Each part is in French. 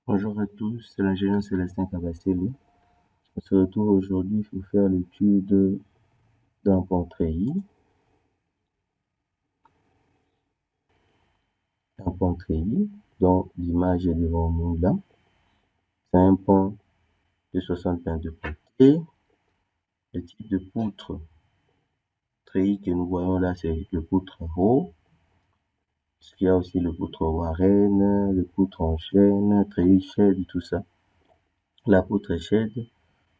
Bonjour à tous, c'est l'ingénieur Célestin Kabasele. On se retrouve aujourd'hui pour faire l'étude d'un pont treillis. Un pont treillis dont l'image est devant nous là. C'est un pont de 60 de côté. Le type de poutre treillis que nous voyons là, c'est le poutre haut. Il y a aussi le poutre Warren, le poutre en chêne, treillis shed, tout ça. La poutre shed,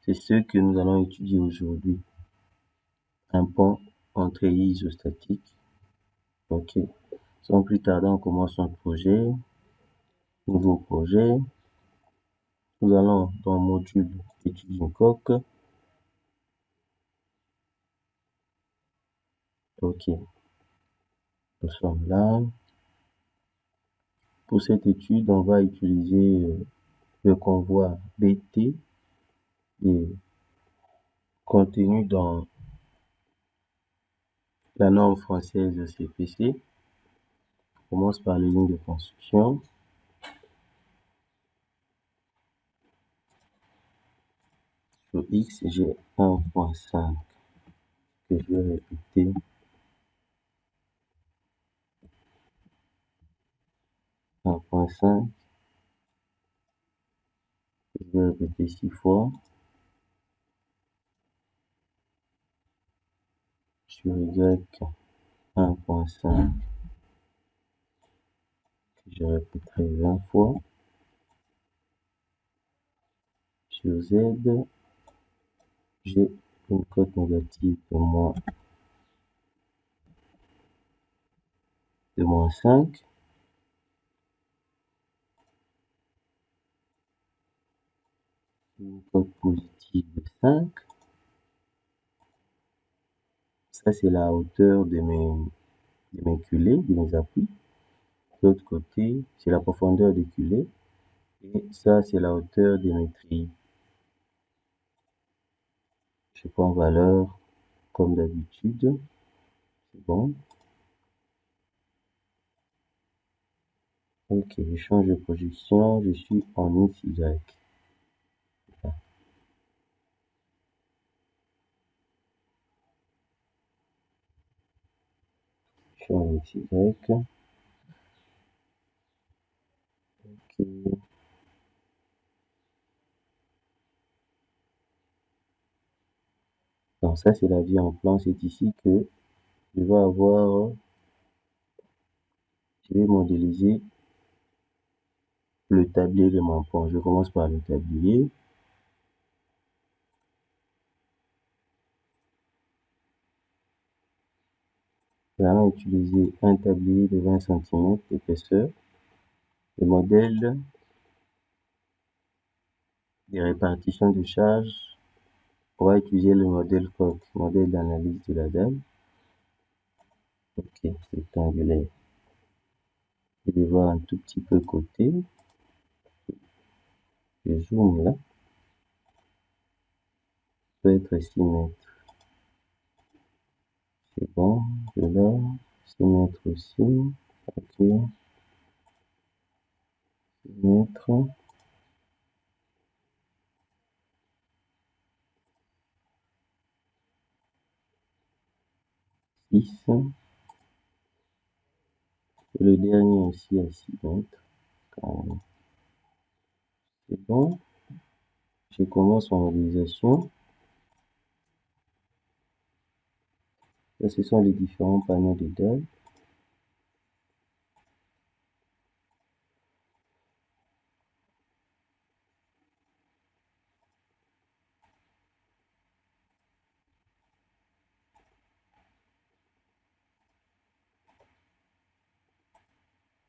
c'est ce que nous allons étudier aujourd'hui. Un pont en treillis isostatique. Ok. Sans plus tarder, on commence notre projet. Nouveau projet. Nous allons dans le module étude d'une coque. Ok. Nous sommes là. Pour cette étude, on va utiliser le convoi BT et contenu dans la norme française CPC. On commence par les lignes de construction. Sur X, j'ai 1.5 que je vais répéter. 1.5 que je vais répéter 6 fois. Sur Y, 1.5 que je répéterai 20 fois. Sur Z, j'ai une cote négative de moins 5. Une cote positive de 5. Ça, c'est la hauteur de mes culées, de mes appuis. De l'autre côté, c'est la profondeur des culées. Et ça, c'est la hauteur de mes trilles. Je prends valeur comme d'habitude. C'est bon. Ok, je change de projection. Je suis en XY. Je suis en XY. Ok. Donc ça, c'est la vie en plan. C'est ici que je vais modéliser le tablier de mon pont. Je commence par le tablier. Nous allons utiliser un tablier de 20 cm d'épaisseur. Le modèle des répartitions de charge, on va utiliser le modèle COC, modèle d'analyse de la dalle. Ok, rectangulaire. Je vais voir un tout petit peu côté. Je zoome là. Ça peut être 6 mètres. C'est bon. De là, 6 mètres aussi. Ok. 6 mètres. 6. Et le dernier aussi à 6 mètres. C'est bon. Je commence mon modélisation. Là, ce sont les différents panneaux de dalles.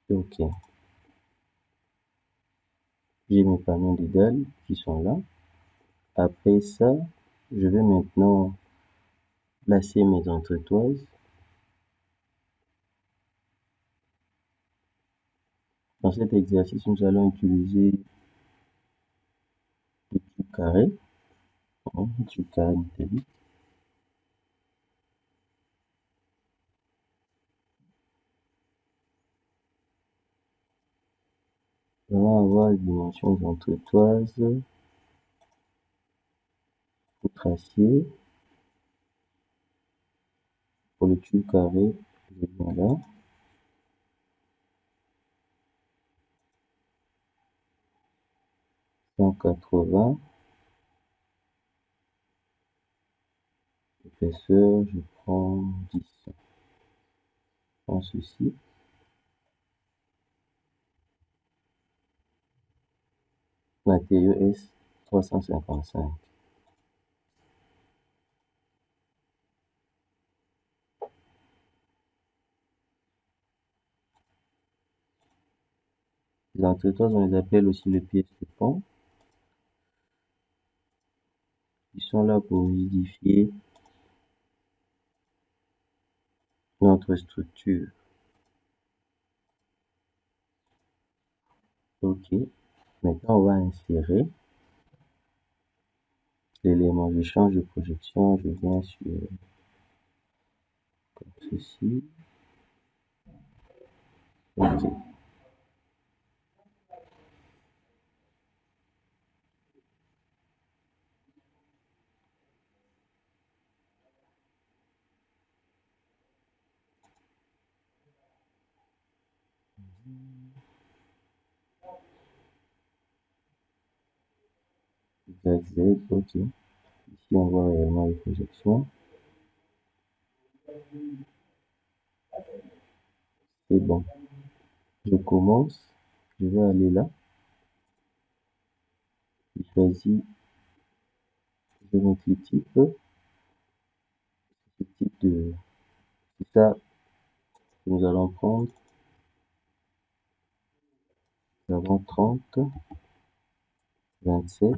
Ok. J'ai mes panneaux de dalles qui sont là. Après ça, je vais maintenant placer mes entretoises. Dans cet exercice, nous allons utiliser le tube carré, le tube carré métallique. Nous allons avoir les dimensions entretoises, poutre acier, pour le tube carré, je viens là. Cent 180. Épaisseur, je prends 10. Je prends ceci. Matériau S 355. Les entretoises, on les appelle aussi les pièces de pont. Ils sont là pour rigidifier notre structure. Ok. Maintenant, on va insérer l'élément. Je change de projection. Je viens sur comme ceci. Ok. YZ. Ok. Ici, on voit réellement les projections. C'est bon. Je commence. Je vais aller là. Je choisis géométrie type. Ce type de. C'est ça que nous allons prendre. Nous avons 30, 27,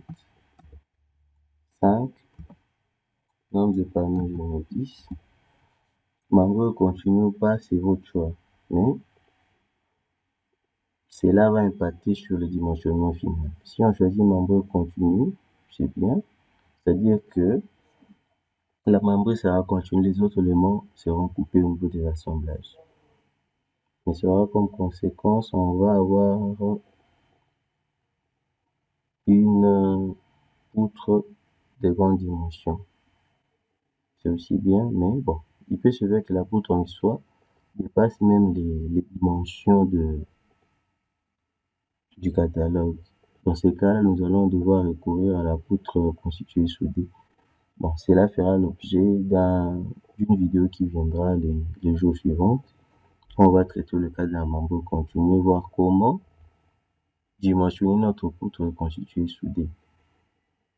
5. Nombre de panneaux, je mets 10. Membre continue ou pas, c'est votre choix. Mais cela va impacter sur le dimensionnement final. Si on choisit membre continu, c'est bien. C'est-à-dire que la membrane sera continue, les autres éléments seront coupés au niveau des assemblages. Mais sera comme conséquence, on va avoir une poutre de grande dimension. C'est aussi bien, mais bon, il peut se faire que la poutre en soi dépasse même les dimensions du catalogue. Dans ces cas-là, nous allons devoir recourir à la poutre constituée soudée. Bon, cela fera l'objet d'une vidéo qui viendra les jours suivants. On va traiter le cas d'un membre continu, voir comment dimensionner notre poutre constituée soudée.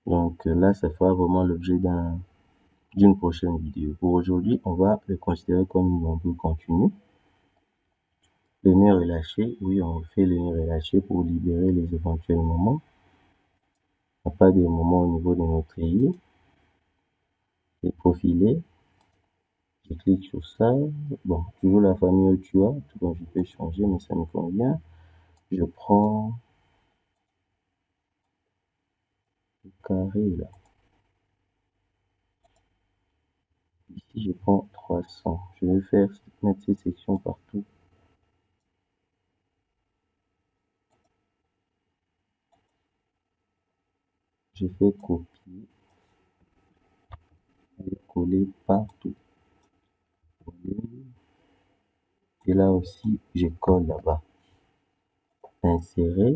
Donc là, ça fera vraiment l'objet d'une prochaine vidéo. Pour aujourd'hui, on va le considérer comme une membre continue. Le nœud relâché, oui, on fait le nœud relâché pour libérer les éventuels moments. Il n'y a pas de moment au niveau de notre treillis. Et profilé. Je clique sur ça. Bon, toujours la famille Otua. Tout comme je peux changer, mais ça me convient. Je prends le carré là. Ici, je prends 300. Je vais mettre ces sections partout. Je fais copier et coller partout. Et là aussi, je colle là-bas. Insérer.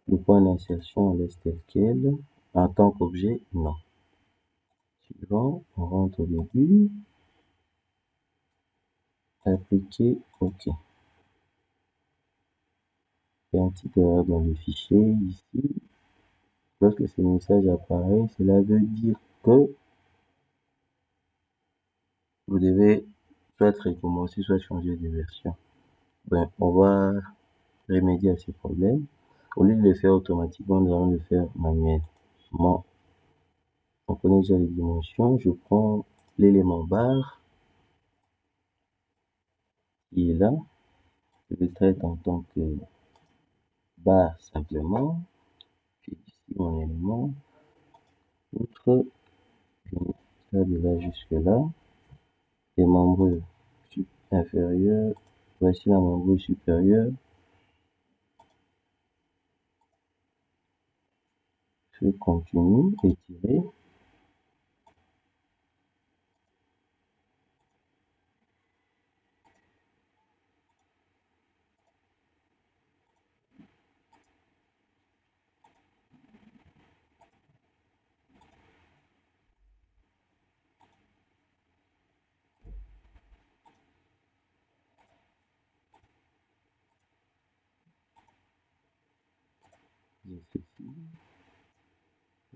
Le point d'insertion, on laisse tel quel. En tant qu'objet, non. Suivant, on rentre au début. Appliquer, OK. Il y a une petite erreur dans le fichier ici. Lorsque ce message apparaît, cela veut dire que vous devez soit recommencer, soit changer de version. Ben, on va remédier à ces problèmes. Au lieu de le faire automatiquement, nous allons le faire manuellement. On connaît déjà les dimensions. Je prends l'élément barre qui est là. Je le traite en tant que barre simplement. Puis ici mon élément. Outre, ça de là jusque là. Les membres inférieurs. Voici la membrure supérieure. Je continue, étirer.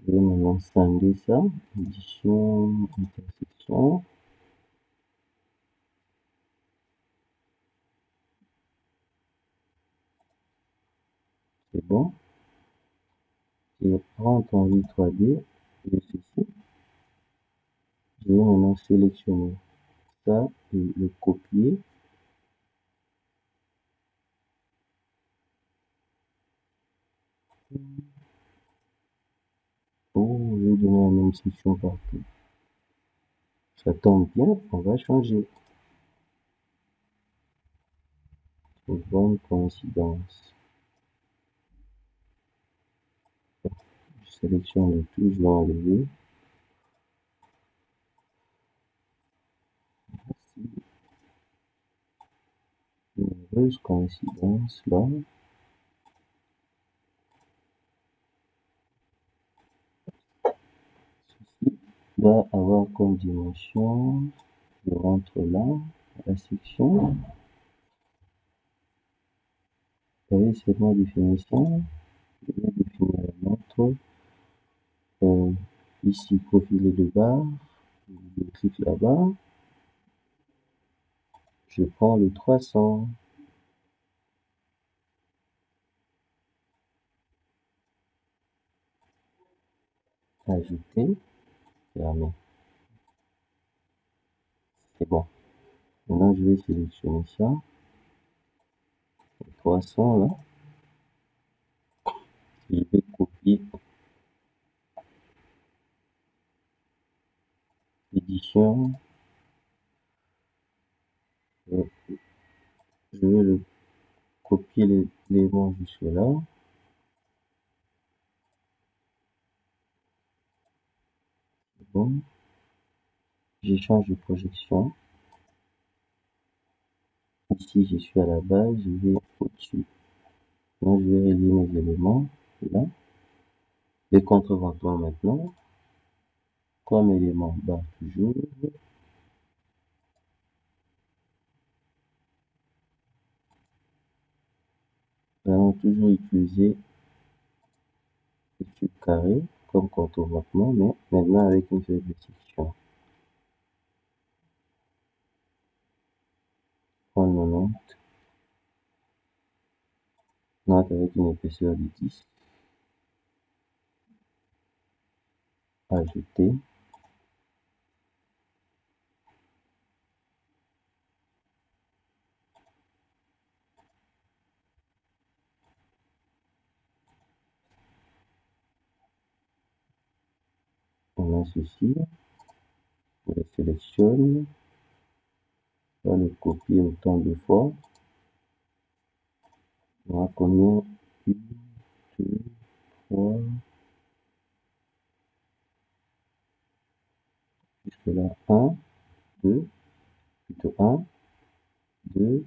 Je vais maintenant scinder ça. Édition, intersection. C'est bon. Je rentre en vue 3D. Et ceci. Je vais maintenant sélectionner ça et le copier. Oh, je vais donner la même section partout. Ça tombe bien, on va changer. Une bonne coïncidence. Je sélectionne le tout, je vais enlever. Une heureuse coïncidence là. Ceci va avoir comme dimension, je rentre là, la section. Vous voyez cette ma définition. Je vais définir un autre. Ici, profiler de barre. Je clique là-bas. Je prends le 300. Ajouter. Fermer. C'est bon. Maintenant, je vais sélectionner ça. 300 là. Je vais copier. Édition. Je vais le copier l'élément jusque là. Bon. J'échange de projection. Ici, je suis à la base, je vais au-dessus. Donc, je vais relier mes éléments. Là. Les contreventants maintenant. Comme élément bas toujours. Nous allons toujours utiliser le tube carré comme contreventement, mais maintenant avec une faible section. 90. Note avec une épaisseur de 10. Ajouter. On a ceci. Je le sélectionne. On va le copier autant de fois. On a combien? 1, 2, 3. Jusque là. 1, 2. Plutôt 1, 2,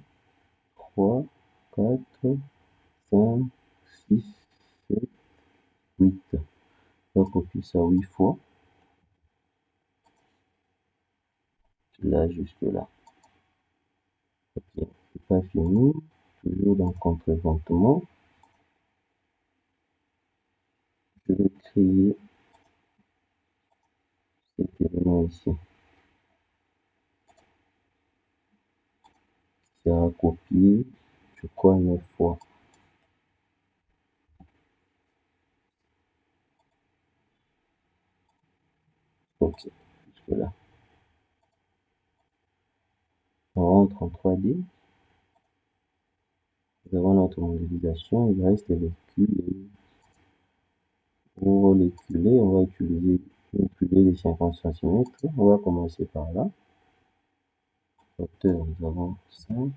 3, 4, 5, 6, 7, 8. On va copier ça 8 fois. Là jusque là. Ok, c'est pas fini. Toujours dans contreventement. Je vais créer cet élément ici. C'est à copier, je crois, 9 fois. Ok, jusque là. On rentre en 3D. Nous avons notre modélisation. Il reste les culs. Pour les culés, on va utiliser une culée de 50 cm. On va commencer par là. Hauteur, nous avons 5.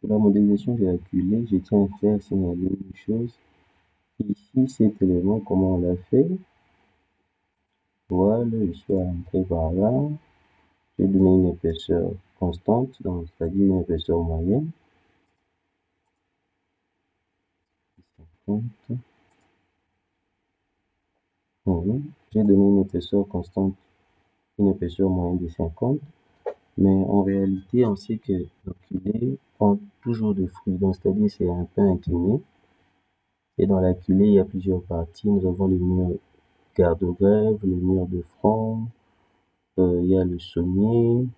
Pour la modélisation de la culée, je tiens à faire signaler une chose. Ici, cet élément, comment on l'a fait? Voilà, je suis rentré par là. J'ai donné une épaisseur constante, donc c'est-à-dire une épaisseur moyenne. 50. J'ai donné une épaisseur constante, une épaisseur moyenne de 50. Mais en réalité, on sait que nos culées ont toujours des fruits, donc c'est-à-dire c'est un peu incliné. Et dans la culée, il y a plusieurs parties. Nous avons le mur garde-grève, le mur de front, il y a le sommier.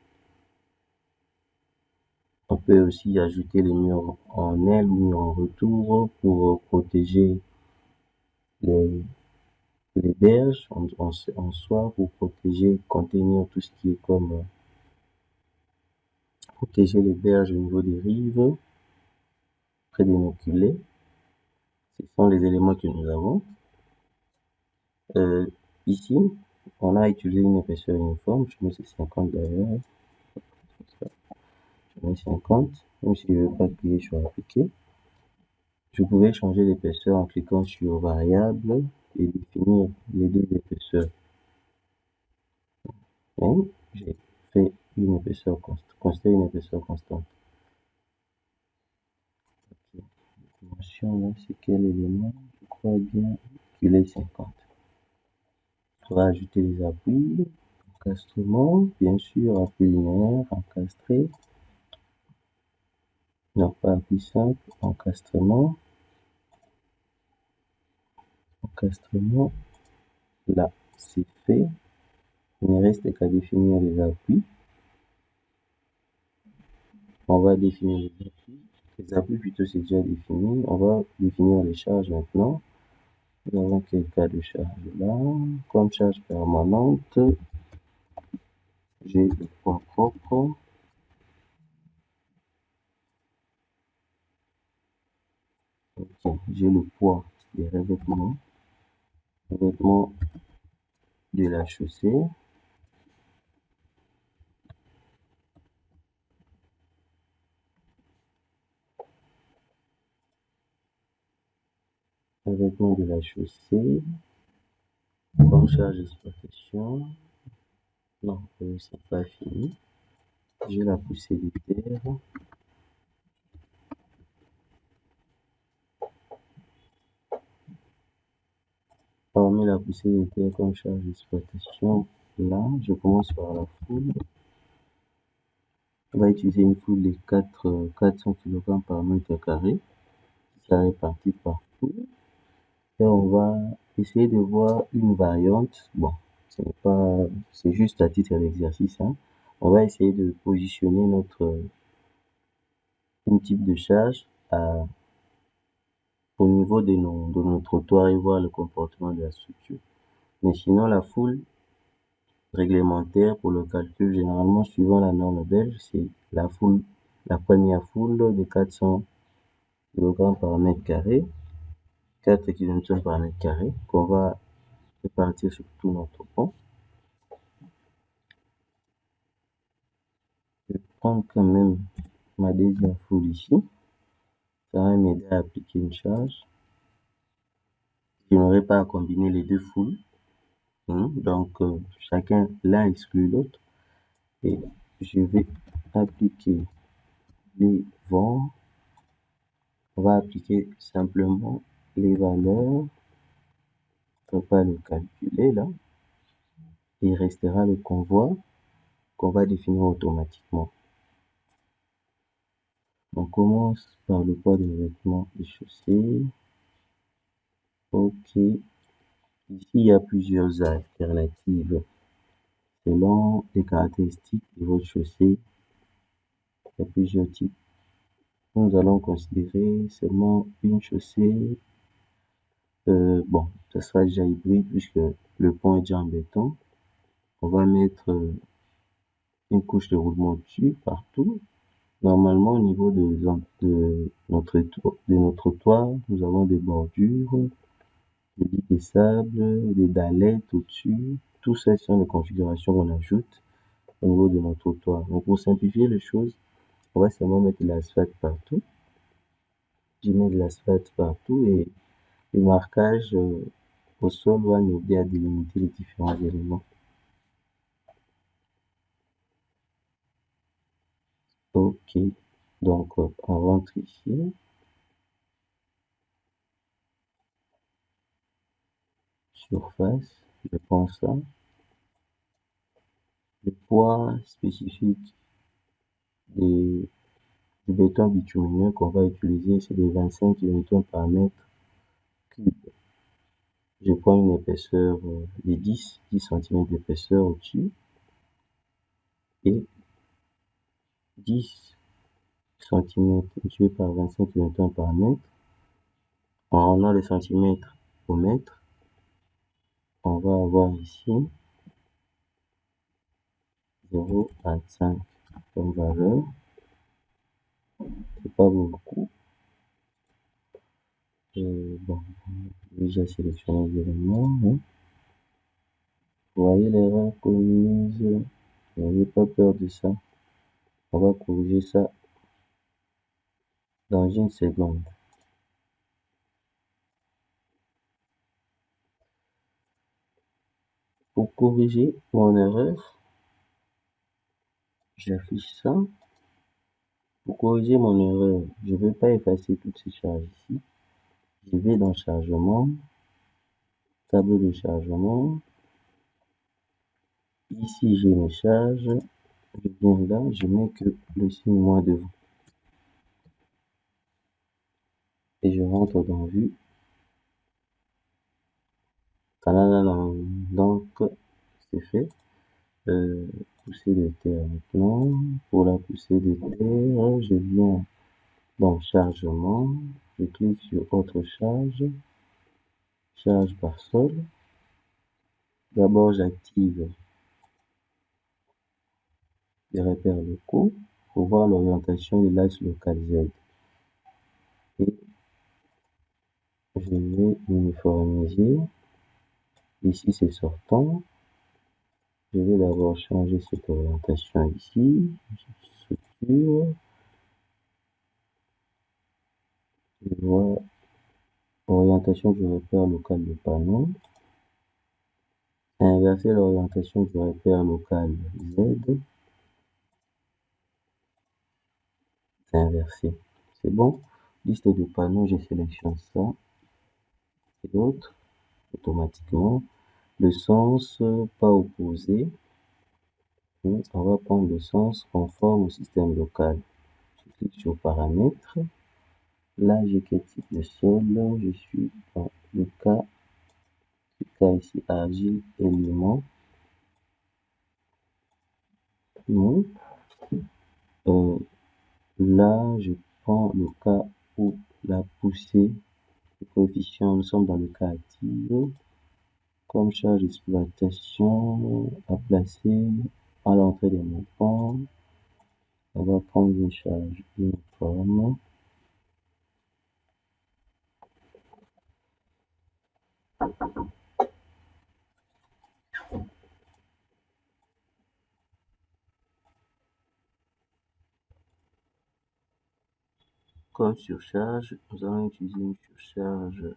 On peut aussi ajouter les murs en aile ou en retour pour protéger les berges en soi, pour protéger, contenir tout ce qui est comme protéger les berges au niveau des rives, près des nos culées. Ce sont les éléments que nous avons. Ici, on a utilisé une épaisseur uniforme. Je mets 50 d'ailleurs. Je mets 50. Même si je ne veux pas cliquer sur appliquer. Je pouvais changer l'épaisseur en cliquant sur variable et définir les deux épaisseurs. Mais j'ai fait une épaisseur considéré une épaisseur constante. Ok. La dimension là, c'est quel élément? Je crois bien qu'il est 50. On va ajouter les appuis. Encastrement, bien sûr, appui linéaire, encastré. Non, pas appui simple, encastrement. Encastrement, là, c'est fait. Il ne reste qu'à définir les appuis. On va définir les appuis. Les appuis, plutôt, c'est déjà défini. On va définir les charges maintenant. Nous avons quel cas de charge là? Comme charge permanente, j'ai le poids propre. Ok, j'ai le poids des revêtements. Revêtements de la chaussée. Revêtement de la chaussée. Comme charge d'exploitation. Non, c'est pas fini. J'ai la poussée de terre. Hormis la poussée de terre comme charge d'exploitation, là, je commence par la foule. On va utiliser une foule de 400 kg par mètre carré, qui sera répartie partout. Et on va essayer de voir une variante. Bon, c'est juste à titre d'exercice, hein. On va essayer de positionner notre type de charge au niveau de nos trottoirs et voir le comportement de la structure. Mais sinon, la foule réglementaire pour le calcul, généralement suivant la norme belge, c'est la première foule de 400 kg par mètre carré, 4 kN par mètre carré, qu'on va répartir sur tout notre pont. Je vais prendre quand même ma deuxième foule ici. Ça va m'aider à appliquer une charge. Je n'aurai pas à combiner les deux foules. Donc, chacun, l'un exclut l'autre. Et je vais appliquer les vents. On va appliquer simplement les valeurs. On ne va pas le calculer là. Il restera le convoi qu'on va définir automatiquement. On commence par le poids des vêtements et chaussées. Ok. Ici, il y a plusieurs alternatives selon les caractéristiques de votre chaussée. Il y a plusieurs types. Nous allons considérer seulement une chaussée. Bon, ça sera déjà hybride puisque le pont est déjà en béton. On va mettre une couche de roulement dessus partout. Normalement, au niveau de notre trottoir, nous avons des bordures, des lits de sable, des dallettes au-dessus. Tout ça sont les configurations qu'on ajoute au niveau de notre trottoir. Donc, pour simplifier les choses, On va seulement mettre de l'asphalte partout. Je mets de l'asphalte partout et le marquage au sol va m'aider à délimiter les différents éléments. Ok, donc on rentre ici. Surface, je prends ça. Le poids spécifique du béton bitumineux qu'on va utiliser, c'est de 25 kN par mètre cube. Je prends une épaisseur de 10 cm d'épaisseur au-dessus et 10 cm divisé par 25 kN par mètre. En rendant les centimètres au mètre, on va avoir ici 0,25 comme valeur. C'est pas beaucoup. Bon, j'ai déjà sélectionné les éléments. Vous voyez l'erreur commise. N'ayez pas peur de ça. On va corriger ça dans une seconde. Pour corriger mon erreur, j'affiche ça. Pour corriger mon erreur, je ne vais pas effacer toutes ces charges ici. Je vais dans chargement, tableau de chargement. Ici, j'ai mes charges. Je viens là, je mets que le signe moins devant. Et je rentre dans vue. Donc, c'est fait. Poussée de terre maintenant. Pour la poussée de terre, je viens dans chargement. Je clique sur autre charge. Charge par sol. D'abord, j'active les repères locaux pour voir l'orientation de l'axe local Z. Et je vais uniformiser. Ici, c'est sortant. Je vais d'abord changer cette orientation ici. Structure. Je vois orientation du repère local de panneau. Inverser l'orientation du repère local Z. Inversé. C'est bon. Liste de panneaux, je sélectionne ça et l'autre automatiquement. Le sens pas opposé. On va prendre le sens conforme au système local. Je clique sur paramètres. Là, j'ai quel type de sol? Je suis dans le cas ici, argile élément. Là, je prends le cas où la poussée, le coefficient, nous sommes dans le cas actif. Comme charge d'exploitation à placer à l'entrée des montants, on va prendre une charge uniforme. Comme surcharge, nous allons utiliser une surcharge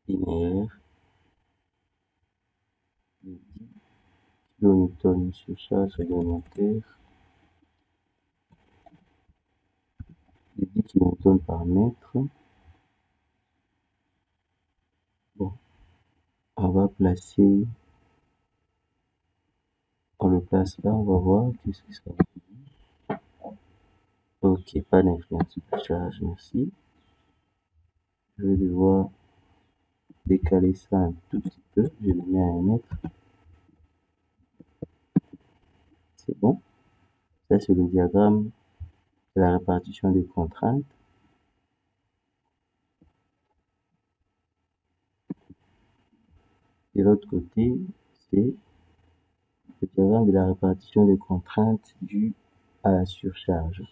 linéaire de 10 kN, une surcharge réglementaire de 10 kN par mètre. Bon, on va placer, on le place là, on va voir qu'est-ce que ça va. Ok, pas d'influence de charge, merci. Je vais devoir décaler ça un tout petit peu, je le mets à 1 mètre. C'est bon. Ça, c'est le diagramme de la répartition des contraintes. De l'autre côté, c'est le diagramme de la répartition des contraintes dues à la surcharge.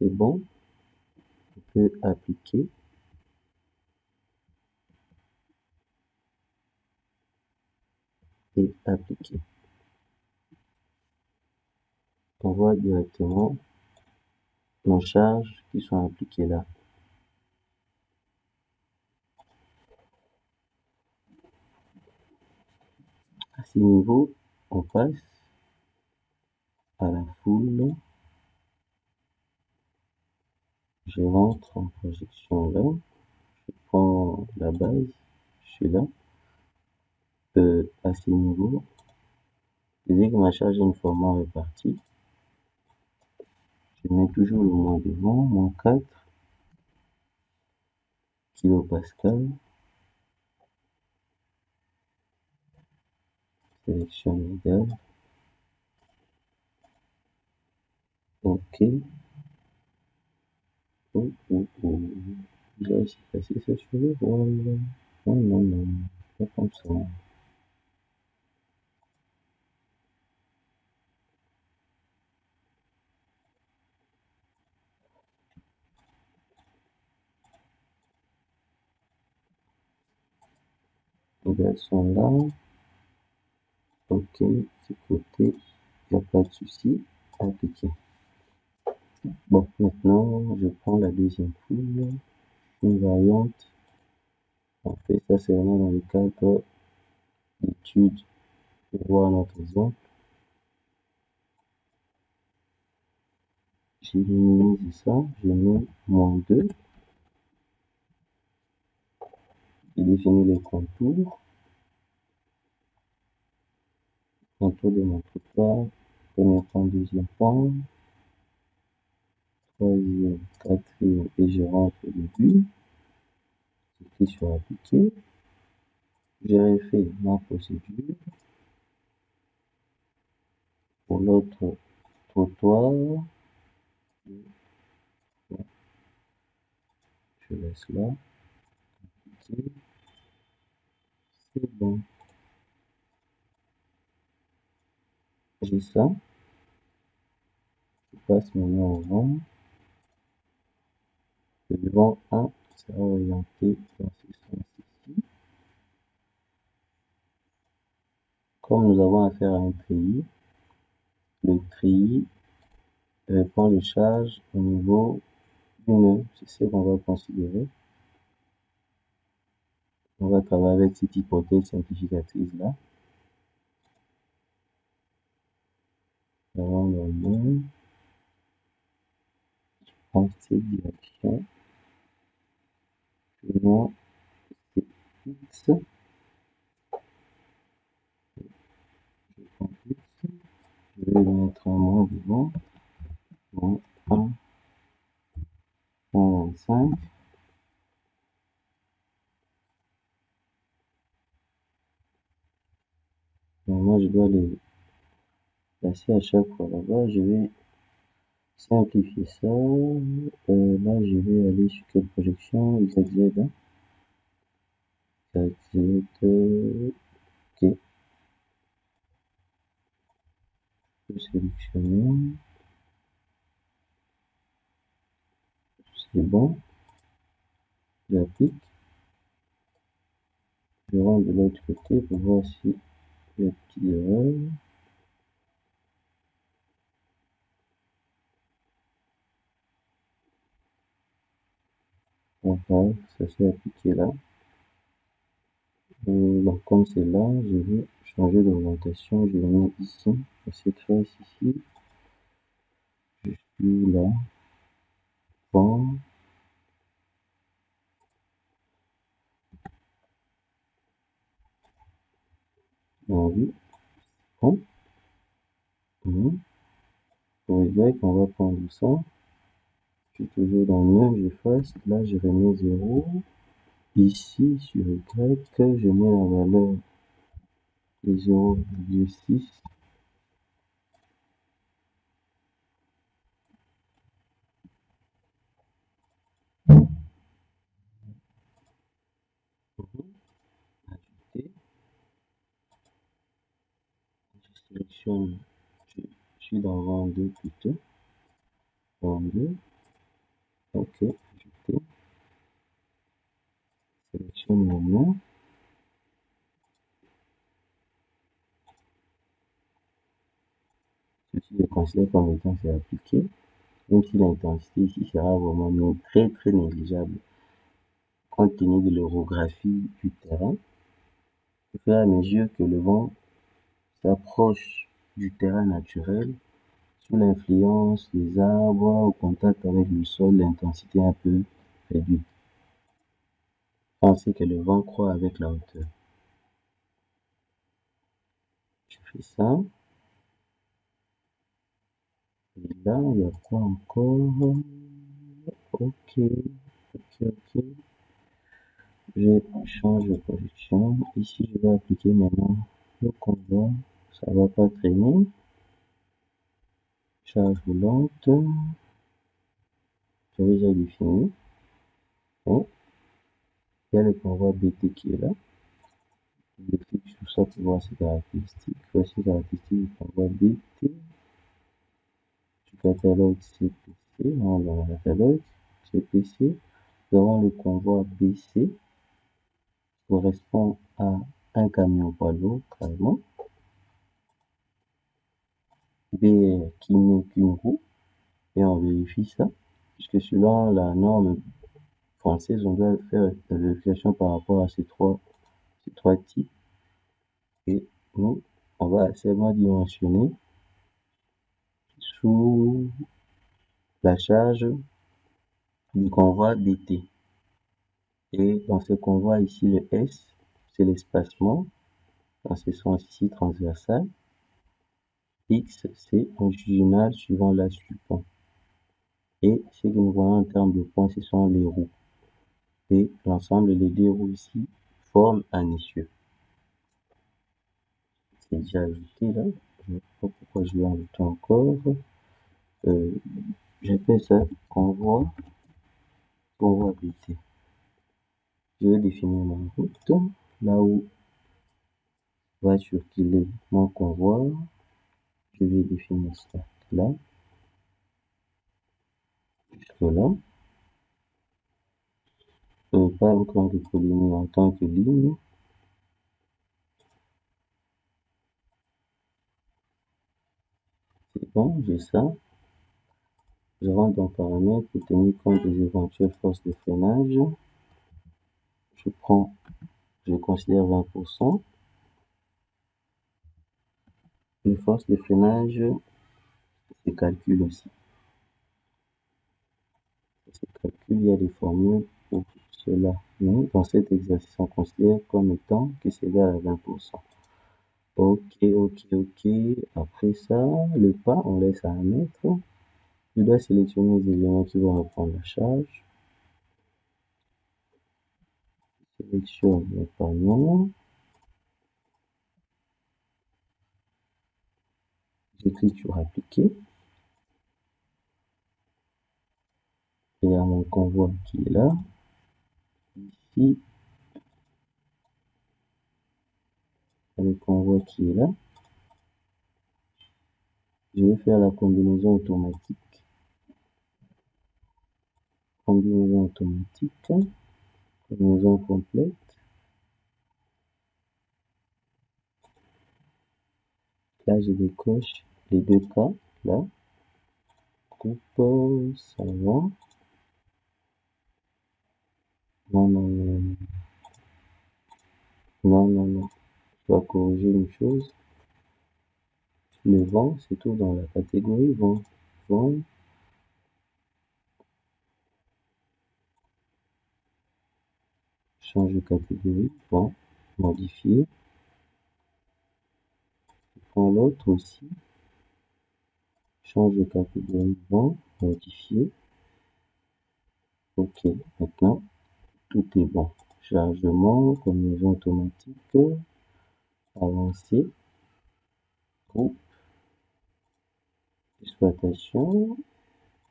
C'est bon. On peut appliquer. Et on voit directement nos charges qui sont appliquées là. À ce niveau, on passe à la foule. Je rentre en projection là. Je prends la base. Je suis là. À ce niveau, je dis que ma charge uniformément répartie. Je mets toujours le moins devant, moins 4 kilopascal. Sélection égale. OK. Oh, oh, oh. Là, c'est passé ça sur le voile. Non, non, non. Pas comme ça. Les gars sont là. OK. Ce côté, il n'y a pas de souci. Appliqué. Bon, maintenant, je prends la deuxième foule. Une variante. On fait ça seulement dans le cadre d'études pour voir notre exemple. J'éliminise ça, je mets -2. Je définis les contours. Contour de mon trottoir. Premier point, deuxième point. Troisième, quatrième, et je rentre au début. Je clique sur appliquer. J'ai refait ma procédure. Pour l'autre trottoir, je laisse là. Appliquer. C'est bon. J'ai ça. Je passe maintenant au vent. Le vent 1 sera orienté dans ce sens ici. Comme nous avons affaire à un treillis, le treillis prend les charges au niveau du nœud. C'est ce qu'on va considérer. On va travailler avec cette hypothèse simplificatrice là. Avant le nœud, je prends cette direction. Suivant, c'est X. Je prends X. Je vais mettre un moins devant. Moins 1,25. Moi, je dois les passer à chaque fois là-bas. Je vais simplifier ça. Là, je vais aller sur quelle projection? ZZ. Hein? ZZ. OK. Je vais sélectionner. C'est bon. J'applique. Je rentre de l'autre côté pour voir si il y a des petites erreurs. Enfin, ça s'est appliqué là. Donc, comme c'est là, je vais changer d'orientation. Je vais mettre ici, à cette face ici. Je suis là. Bon. Oui. Bon. Pour Y, on va prendre ça. Je suis toujours dans le j'efface. Là, je remets 0. Ici, sur Y, je mets la valeur de 0,6. Ajouter. Je sélectionne. Je suis dans rang 2 plutôt. Rang 2. OK. Ajouter. Sélectionne mon nom. Si je considère comme étant c'est appliqué, même si l'intensité ici sera vraiment très très négligeable, compte tenu de l'orographie du terrain, au fur et à mesure que le vent s'approche du terrain naturel, sous l'influence des arbres, au contact avec le sol, l'intensité est un peu réduite. Pensez que le vent croît avec la hauteur. Je fais ça. Et là, il y a quoi encore? Ok, ok. Je change de projection. Ici, je vais appliquer maintenant le convoi. Ça va pas traîner. Charge roulante. J'avais déjà défini. Hein? Il y a le convoi BT qui est là. Je clique sur ça pour voir ses caractéristiques. Voici les caractéristiques du convoi BT. Du catalogue CPC. On va dans le catalogue CPC. Nous avons le convoi BC qui correspond à un camion poids lourd carrément. BR qui n'est qu'une roue. Et on vérifie ça, puisque selon la norme française, on doit faire la vérification par rapport à ces trois types. Et nous, on va seulement dimensionner sous la charge du convoi BT. Et dans ce convoi ici, le S, c'est l'espacement, dans ce sens ici transversal. X, c'est longitudinal suivant l'axe du pont. Et ce que nous voyons en termes de points, ce sont les roues. Et l'ensemble des deux roues ici forment un essieu. C'est déjà ajouté là. Je ne sais pas pourquoi je l'ai ajouté encore. J'appelle ça convoi BT. Je vais définir ma route. Là où va circuler mon convoi, je vais définir ça là. Jusque là. Pas en tant que polynie, en tant que ligne. C'est bon, j'ai ça. Je rentre dans paramètres pour tenir compte des éventuelles forces de freinage. Je considère 20%. Les forces de freinage se calculent aussi. Se calcule, il y a des formules pour cela. Mais dans cet exercice, on considère comme étant que c'est égal à 20%. Ok. Après ça, le pas, on laisse à 1 mètre. Je dois sélectionner les éléments qui vont reprendre la charge. Sélectionne le panneau. Je clique sur appliquer. Il y a mon convoi qui est là. Ici, il y a le convoi qui est là. Je vais faire la combinaison automatique. Combinaison automatique. Combinaison complète. Là, je décoche les deux cas. Là. Coupe, ça va. Non. Je dois corriger une chose. Le vent, c'est tout dans la catégorie vent. Vent. Change de catégorie. Vent. Modifier. Je prends l'autre aussi. Change de catégorie vent. Modifier. Ok. Maintenant, tout est bon. Chargement, combinaison automatique. Avancer. Groupe. Exploitation.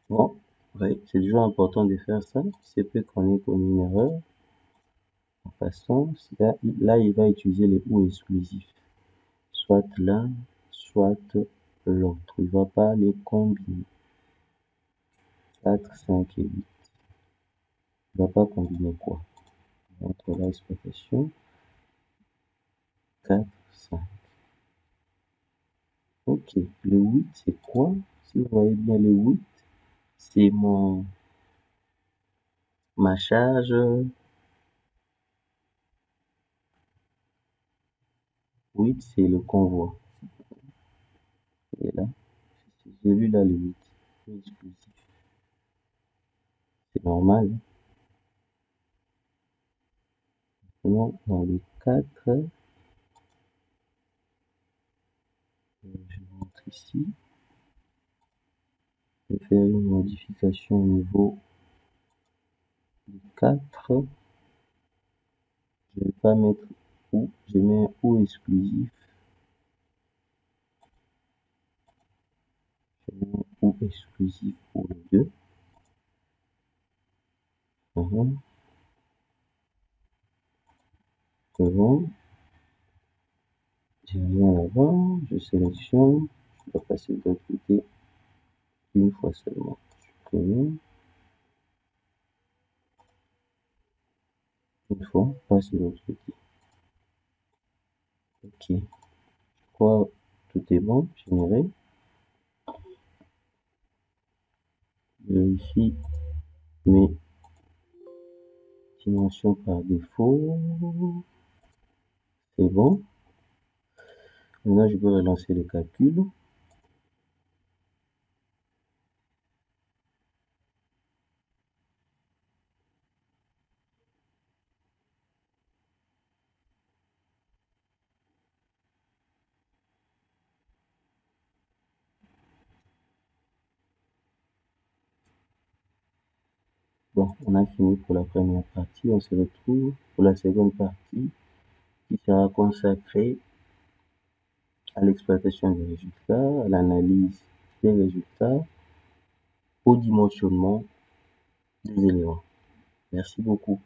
Bon, ouais, c'est toujours important de faire ça. C'est peu qu'on ait commis une erreur. En passant, là, il va utiliser les ou exclusifs. Soit l'un, soit l'autre. Il ne va pas les combiner. 4, 5 et 8. Il ne va pas combiner quoi? Entre l'exploitation. 4, 5. Ok. Ok, le 8, c'est quoi? Si vous voyez bien le 8, c'est ma charge. 8, c'est le convoi. Et là, j'ai lu là le 8. Explosif. C'est normal. Sinon, dans le 4, je montre ici. Je vais faire une modification au niveau du 4. Je vais pas mettre ou, je mets un ou exclusif. Je mets un ou exclusif pour le 2. C'est bon. J'ai rien avant, je sélectionne, je dois passer de l'autre côté une fois seulement. Supprimer. Une fois, passer de l'autre côté. Ok. Je crois tout est bon, généré. Je vérifie mes dimensions par défaut. C'est bon. Maintenant, je peux relancer le calcul. Bon, on a fini pour la première partie. On se retrouve pour la seconde partie qui sera consacrée à l'exploitation des résultats, à l'analyse des résultats, au dimensionnement des éléments. Merci beaucoup.